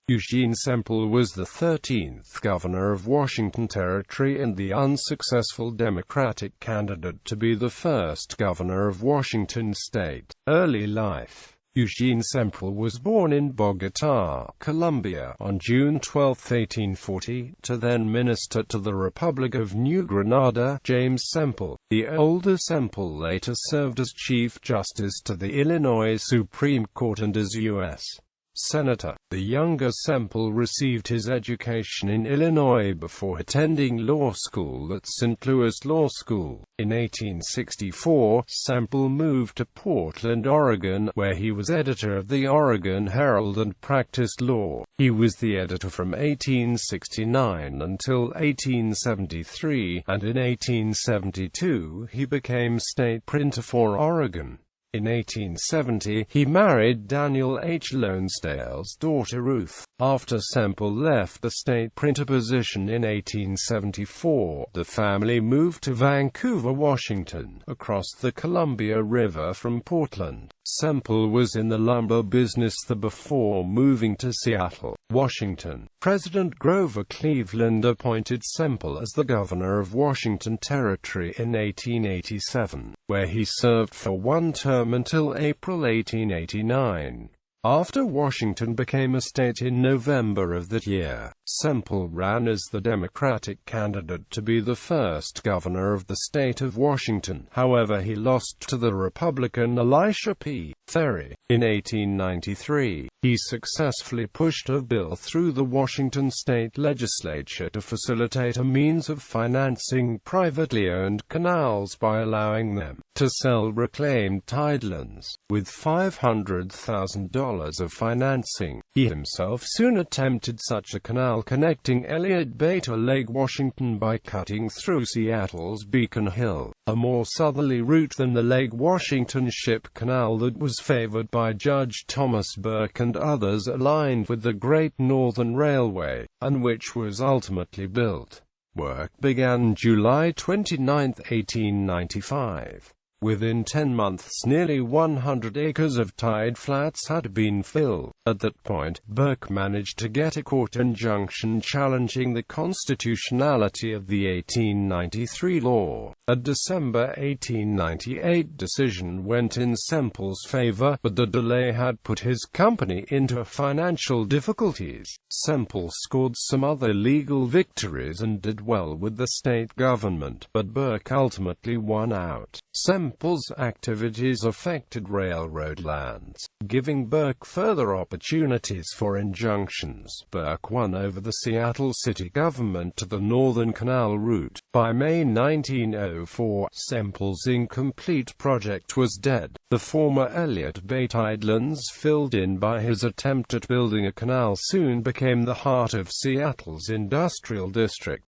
Eugene Semple was the 13th governor of Washington Territory and the unsuccessful Democratic candidate to be the first governor of Washington state. Early life. Eugene Semple was born in Bogotá, Colombia, on June 12, 1840, to then minister to the Republic of New Granada, James Semple. The older Semple later served as Chief Justice to the Illinois Supreme Court and as U.S. Senator. The younger Semple received his education in Illinois before attending law school at St. Louis Law School. In 1864, Semple moved to Portland, Oregon, where he was editor of the Oregon Herald and practiced law. He was the editor from 1869 until 1873, and in 1872 he became state printer for Oregon. In 1870, he married Daniel H. Lonesdale's daughter Ruth. After Semple left the state printer position in 1874, the family moved to Vancouver, Washington, across the Columbia River from Portland. Semple was in the lumber business before moving to Seattle, Washington. President Grover Cleveland appointed Semple as the governor of Washington Territory in 1887, where he served for one term until April 1889. After Washington became a state in November of that year, Semple ran as the Democratic candidate to be the first governor of the state of Washington. However, he lost to the Republican Elisha P. Ferry. In 1893, he successfully pushed a bill through the Washington state legislature to facilitate a means of financing privately owned canals by allowing them to sell reclaimed tidelands. With $500,000 of financing, he himself soon attempted such a canal connecting Elliott Bay to Lake Washington by cutting through Seattle's Beacon Hill, a more southerly route than the Lake Washington Ship Canal that was favored by Judge Thomas Burke and others aligned with the Great Northern Railway, and which was ultimately built. Work began July 29, 1895. Within 10 months nearly 100 acres of tide flats had been filled. At that point, Burke managed to get a court injunction challenging the constitutionality of the 1893 law. A December 1898 decision went in Semple's favor, but the delay had put his company into financial difficulties. Semple scored some other legal victories and did well with the state government, but Burke ultimately won out. Semple's activities affected railroad lands, giving Burke further opportunities for injunctions. Burke won over the Seattle city government to the Northern Canal route. By May 1904, Semple's incomplete project was dead. The former Elliott Bay tidelands, filled in by his attempt at building a canal, soon became the heart of Seattle's industrial district.